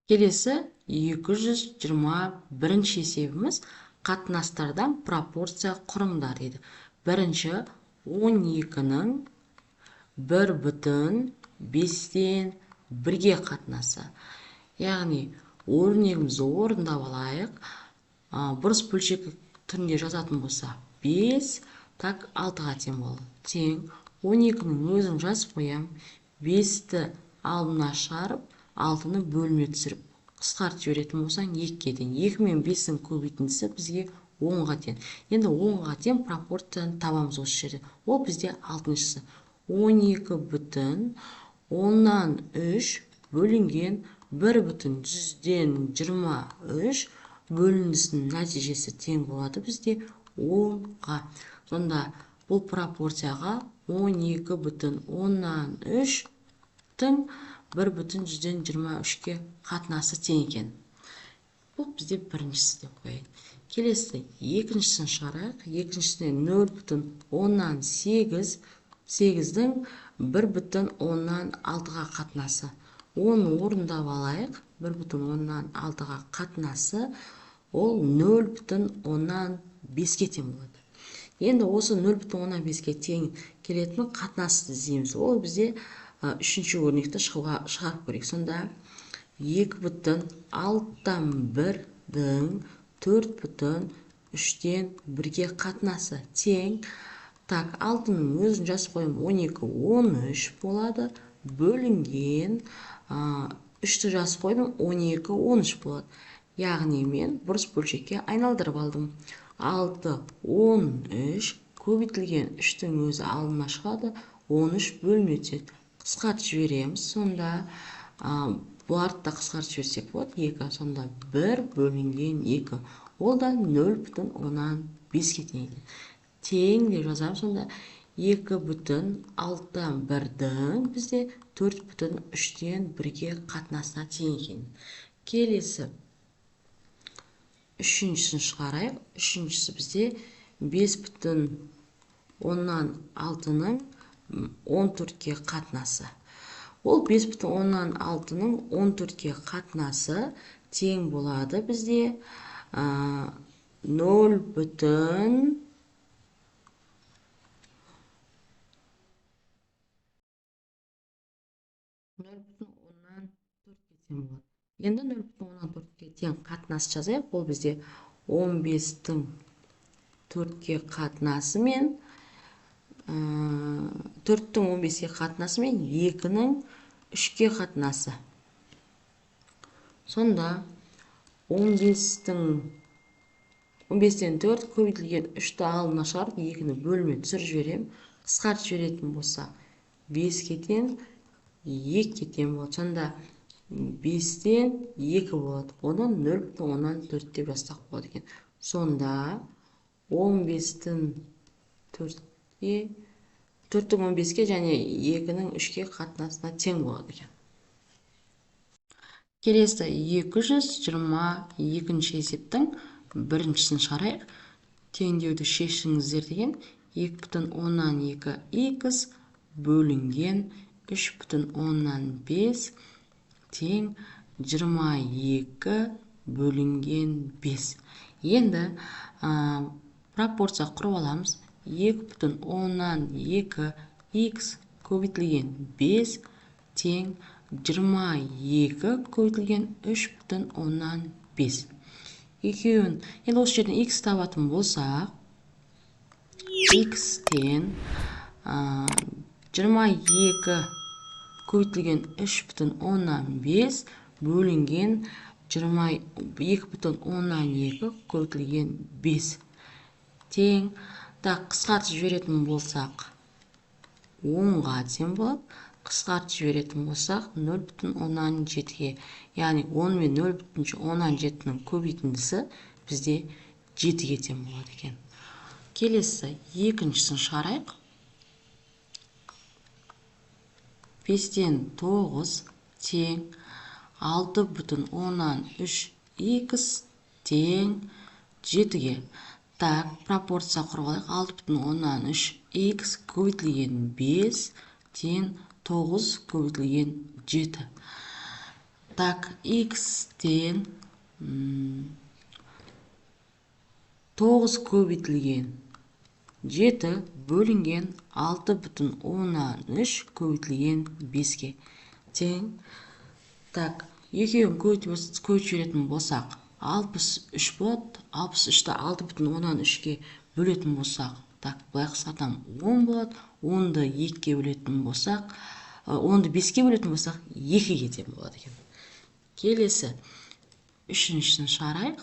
Келесі 221 есебіміз қатынастардан пропорция құрыңдар дейді. Бірінші 12-нің 1,5-тен 1-ге қатынасы. Яғни, өрнегімізді орындап алайық. Бұрыс бөлшек түрінде жазатын болса 5, так 6-ға тең болады. Тең 12-нің өзін жазып қоям. 5-ті алдына шығарып, 6-ны бөлме түсіріп, қысқартып жіберетін болсаң 2-ге тең. 2 мен 5-дің көбейтіндісі бізге 10-ға тең. Енді 10-ға тең пропорцияны табамыз осы жерде. Ол бізде 6-шысы. 12,3 бөлінген 1,123 бөлінісінің нәтижесі тең болады бізде 10-ға. Сонда бұл пропорцияға 12,3-тің 1,123-ке қатынасы тең екен. Бұл бізде біріншісі деп қояйын. Келесі екіншісін шығарайық. Екіншісіне 0,8-дің 1,6-ға қатынасы. Оны орындап алайық. 1,6-ға қатынасы ол 0,5-ке тең болады. Енді осы 0,5-ке тең келетін қатынасты іздейміз. Ол бізде үшінші өрнекті шығарып көрейік. Сонда 2,6-тан 1-дің 4,3-тен 1-ге қатынасы тең. Так, 6-ның өзін жазып қойым, 12,13 болады. Бөлінген 3-ті жазып қойдым, 12,13 болады. Яғни мен бұрыс бөлшекке айналдырып алдым. 6,13 көбейтілген 3-тің өзі алдына шығады, 13 бөлме түседі. Қысқартып жібереміз. Сонда бұларды да қысқартып жіберсек болады. 2. Сонда 1 бөлінген 2. Ол да 0,5-ке тең. Тең деп жазамыз. Сонда 2,6-тан 1-дің бізде 4,3-тен 1-ге қатынасына тең екен. Келесі үшіншісін шығарайық. Үшіншісі бізде 5,6-ның 14-ке қатынасы. Ол 5,6-ның 14-ке қатынасы тең болады бізде 0,14-ке тең болады. Енді 0,14-ке тең қатынас жазайық. Ол бізде 15-тің 4-ке қатынасы мен 4-тің 15-ке қатынасы мен 2-нің 3-ке қатынасы. Сонда 15-тен 4 көбейтілген 3-ті алдына шығарып, 2-ні бөлме түсіріп жіберем. Қысқартып жіберетін болса 5-ке тең, 2-ке тең болады. Сонда 5-тен 2 болады. Оны 0,14 деп жазсақ болады екен. Сонда 15-тің 4-ке, 4-тің 15-ке және 2-нің 3-ке қатынасына тең болады екен. Келесі 222 есептің біріншісін шығарайық. Теңдеуді шешіңіздер деген 2,2х бөлінген 3,5 тең 22 бөлінген 5. Енді пропорция құрып аламыз. 2,2х көбейтілген 5 тең 22 көбейтілген 3,5. Екеуін, енді осы жерден x табатын болсақ, x тең 22 көбейтілген 3,5 бөлінген 2,2 көбейтілген 5 тең. Так, қысқартып жіберетін болсақ 10-ға тең болады. Қысқартып жіберетін болсақ 0,17-ге. Яғни 10 мен 0,17-ның көбейтіндісі бізде 7-ге тең болады екен. Келесі екіншісін шығарайық. 5-тен 9 тең 6,13х тең 7-ге. Так, пропорция құрып алайық. 6,13х көбейтілген 5 тең 9 көбейтілген 7. Так, x-тен 9 көбейтілген 7 бөлінген 6,3 көбейтілген 5-ке тең. Так, екеуін көбейтіп жіберетін болсақ, 63 болады. 63-ті 6,3-ке бөлетін болсақ, так, былай қысқартам, 10 болады. 10-ды 2-ке бөлетін болсақ, 10-ды 5-ке бөлетін болсақ, 2-ге тең болады екен. Келесі, үшіншісін шығарайық.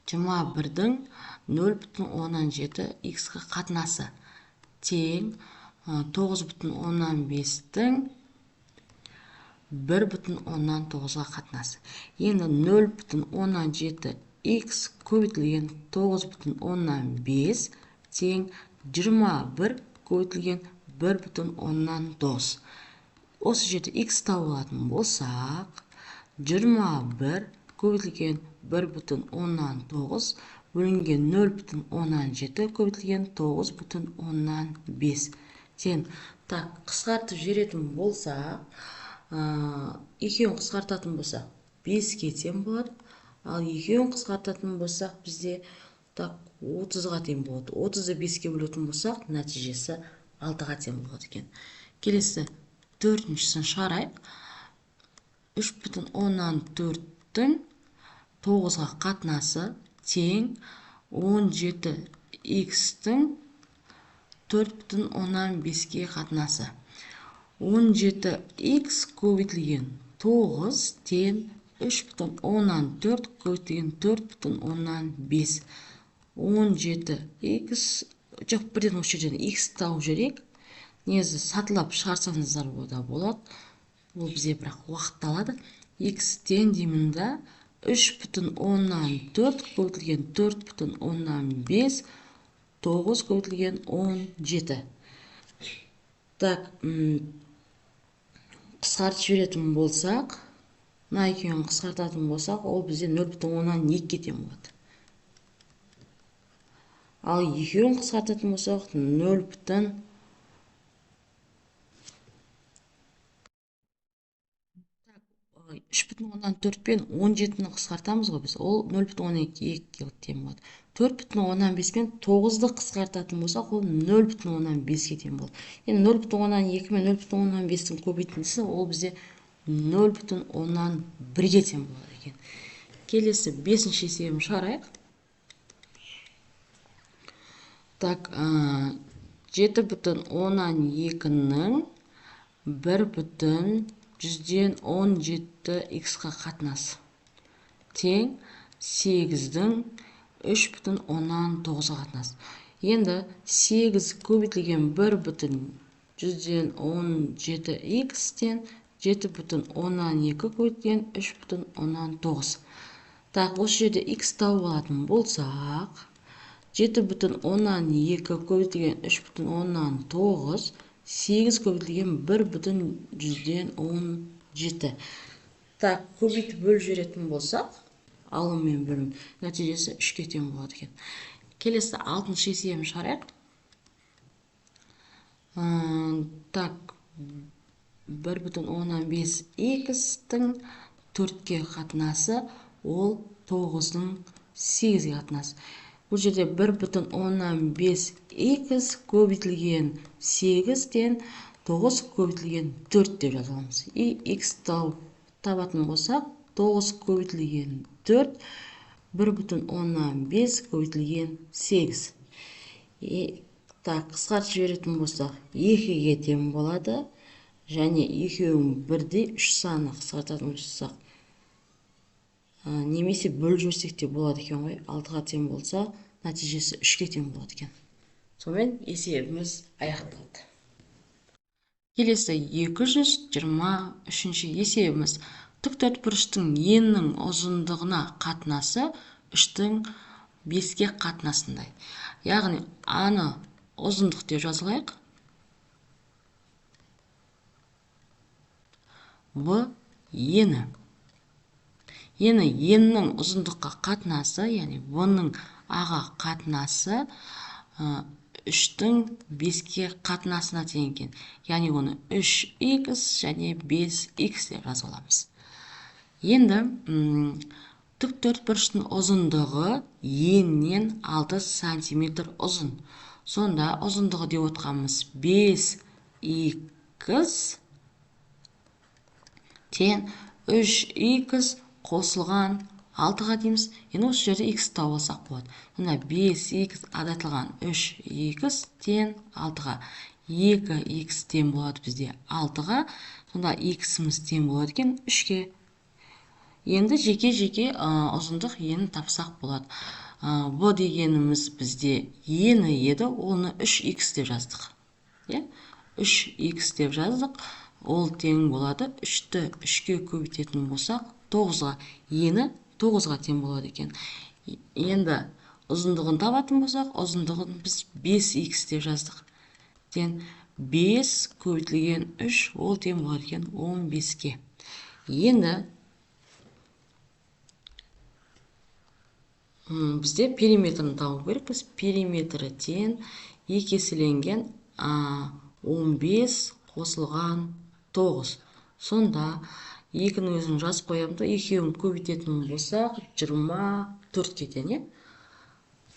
21-дің 0,17 x-қа қатынасы тең 9,15-дің 1,9-ға қатынасы. Енді 0,17 x көбейтілген 9,15 тең 21 көбейтілген 1,9. Осы жерде x табылатын болсақ, 21 көбейтілген 1,9 бөлінген 0,17 көбейтілген 9,5 тең. Так, қысқартып жіберетін болсақ, екеуін қысқартатын болсақ, 5-ке тең болады. Ал екеуін қысқартатын болсақ, бізде так 30-ға тең болады. 30-ды 5-ке бөлетін болсақ, нәтижесі 6-ға тең болады екен. Келесі, төртіншісін шығарайық. 3,14-дің 9-ға қатынасы тең 17x-дің 4,15-ге қатынасы. 17x көбейтілген 9 тең 3,14 көбейтілген 4,15. 17x, жоқ, бірден осы жерден x тауып жіберейік. Негізі сатылап шығарсаңыздар да болады. Бұл бізде бірақ уақытты алады. X тең деймін да 3,14 көбейтілген 4,15, 9 көбейтілген 17. Так, қысқартып жіберетін болсақ, мына екеуін қысқартатын болсақ, ол бізде 0,2-ге тең болады. Ал екеуін қысқартатын болсақ, 3,14 пен 17-ні қысқартамыз ғой біз, ол 0,12-ге тең болады. 4,15 пен 9-ды қысқартатын болсақ, ол 0,15-ге тең болады. Енді 0,12 мен 0,15-тің көбейтіндісі, ол бізде 0,1-ге тең болады екен. Келесі 5-ші есебін шығарайық. Так, 7,12-ның 1,17x-қа қатынасы тең 8-дің 3,19-ға қатынасы. Енді 8 көбейтілген 1,17x-тен 7,12 көбейтілген 3,19. Так, осы жерде x тауып алатын болсақ, 7,12 көбейтілген 3,19, 8 көбейтілген 1,17. Так, көбейтіп бөліп жіберетін болсақ, алым мен бөлім нәтижесі 3-ке тең болады екен. Келесі 6-шы есебін шығарайық. Так, 1,15x-тің 4-ке қатынасы, ол 9-дің 8-ге қатынасы. Бұл жерде 1,15x көбейтілген 8-тен 9 көбейтілген 4 деп жазамыз. И x табатын болсақ, 9 көбейтілген 4, 1,15 көбейтілген 8. Так, қысқартып жіберетін болсақ, 2-ге тең болады. Және екеуін бірдей 3 саны қысқартатын болсақ, немесе бөліп жіберсек те болады екен ғой. 6-ға тең болса, нәтижесі 3-ке тең болады екен. Сонымен есебіміз аяқталды. Келесі 223-ші есебіміз. Тіктөртбұрыштың енінің ұзындығына қатынасы 3-тің 5-ке қатынасындай. Яғни, аны ұзындық деп жазылайық. Б ені. Ені енінің ұзындыққа қатынасы, яғни бұның аға қатынасы 3-тің 5-ке қатынасына тең екен. Яғни оны 3x және 5x деп жазып аламыз. Енді тік төртбұрыштың ұзындығы еннен 6 сантиметр ұзын. Сонда ұзындығы деп отқанымыз 5х тен 3х қосылған 6-ға дейміз. Енді осы жерде х тауып алсақ болады. Сонда 5х азайтылған 3х тен 6-ға. 2х тең болады бізде 6-ға. Сонда x'іміз тең болады екен 3-ке. Енді жеке-жеке ұзындық енін тапсақ болады. Бұ дегеніміз бізде ені еді, оны 3х деп жаздық. 3х деп жаздық. Ол тең болады. 3-ті 3-ке көбейтетін болсақ, 9-ға. Ені 9-ға тең болады екен. Енді ұзындығын табатын болсақ, ұзындығын біз 5х деп жаздық. 5 көбейтілген 3, ол тең болады екен 15-ке. Енді бізде периметрін табу керекпіз. Периметрі тең 2 еселенген 15 қосылған 9. Сонда 2-ні өзін жазып қоямын да, екеуін көбейтетін болсақ 24 кетен.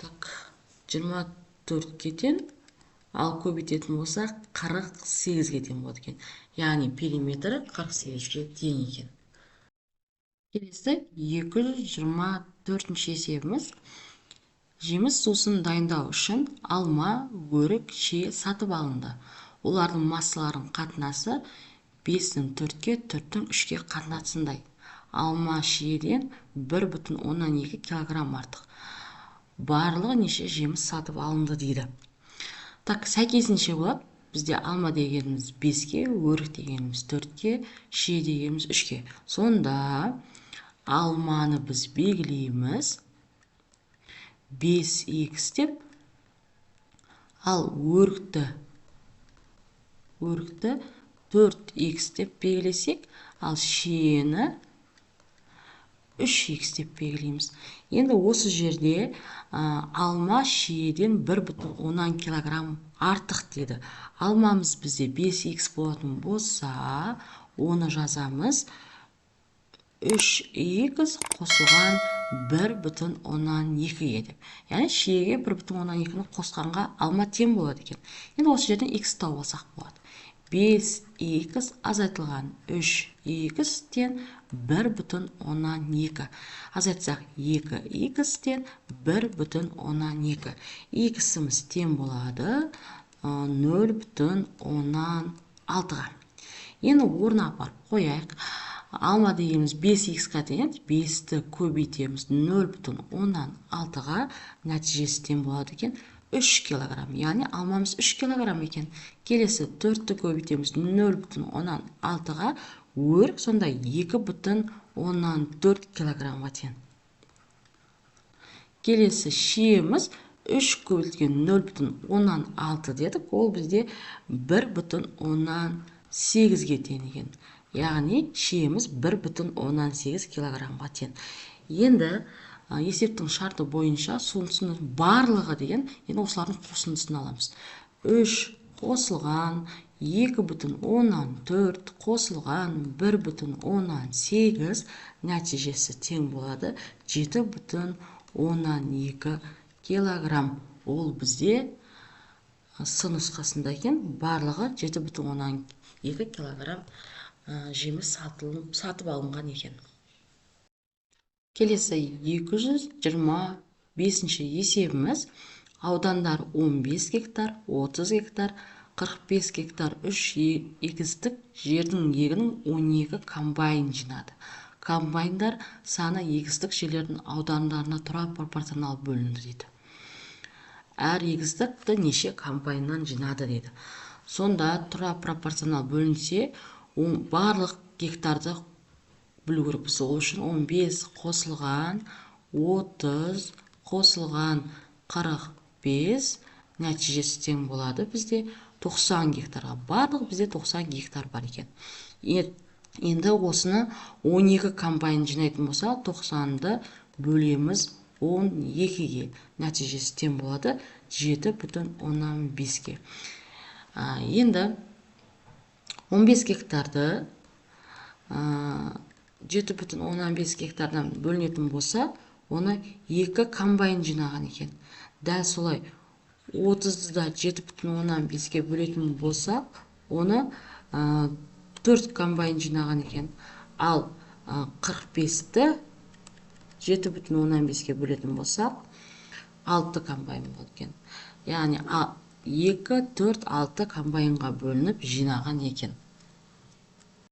Так, 24 кетен, ал көбейтетін болсақ 48 кетен болады екен. Яғни периметрі 48-ге тең екен. Келесі 224-ші есебіміз. Жеміс сусын дайындау үшін алма, өрік, шие сатып алынды. Олардың массаларының қатынасы 5-тің 4-ке, 4-тің 3-ке қатынасындай. Алма шиеден 1,2 килограмм артық. Барлығы неше жеміс сатып алынды дейді. Так, сәйкесінше болады. Бізде алма дегеніміз 5-ке, өрік дегеніміз 4-ке, шие дегеніміз 3-ке. Сонда алманы біз белгілейміз 5х деп, ал өрікті 4х деп белгілесек, ал шиені 3х деп белгілейміз. Енді осы жерде алма шиеден 1,10 килограмм артық деді. Алмамыз бізде 5х болатын болса, оны жазамыз 3х қосылған 1,12 деп. Яғни шиеге 1,12-ні қосқанға алма тең болады екен. Енді осы жерден х тауып алсақ болады. 5х азайтылған 3х тен 1,12. Азайтсақ 2х тен 1,12. X'іміз тең болады 0,16-ға. Енді орнына апарып қояйық. Алма дегеніміз 5х-қа тең, 5-ті көбейтеміз 0,16-ға, нәтижесі тең болады екен 3 килограмм. Яғни алмамыз 3 килограмм екен. Келесі 4-ті көбейтеміз 0,16-ға, өрік сонда 2,14 килограммға тең. Келесі шиеміз 3 көбейтілген 0,16 дедік, ол бізде 1,18-ге тең екен. Яғни шиеміз 1,18 килограммға тең. Енді есептің шарты бойынша сонысының барлығы деген, енді осылардың қосындысын аламыз. 3 қосылған 2,14 қосылған 1,18 нәтижесі тең болады 7,12 килограмм. Ол бізде С нұсқасында екен, барлығы 7,12 килограмм жеміс сатып алынған екен. Келесі 225-ші есебіміз. Аудандар 15 гектар, 30 гектар, 45 гектар 3 егістік жердің егінің 12 комбайн жинады. Комбайндар саны егістік жерлердің аудандарына тұра пропорционал бөлінді дейді. Әр егістікті неше комбайннан жинады дейді. Сонда тұра пропорционал бөлінсе, барлық гектарды білу керек. Сол үшін 15 қосылған 30 қосылған 45 нәтижесі тең болады бізде 90 гектарға. Барлық бізде 90 гектар бар екен. Енді осыны 12 комбайн жинайтын болса, 90-ды бөлеміз 12-ге. Нәтижесі тең болады 7,15-ге. Енді 15 гектарды 7,5 гектардан бөлінетін болса, оны 2 комбайн жинаған екен. Дәл солай 30-ды да 7,5-ге бөлетін болсақ, оны 4 комбайн жинаған екен. Ал 45-ті 7,5-ге бөлетін болсақ, 6 комбайн болды екен. Яғни 2, 4, 6 комбайнға бөлініп жинаған екен.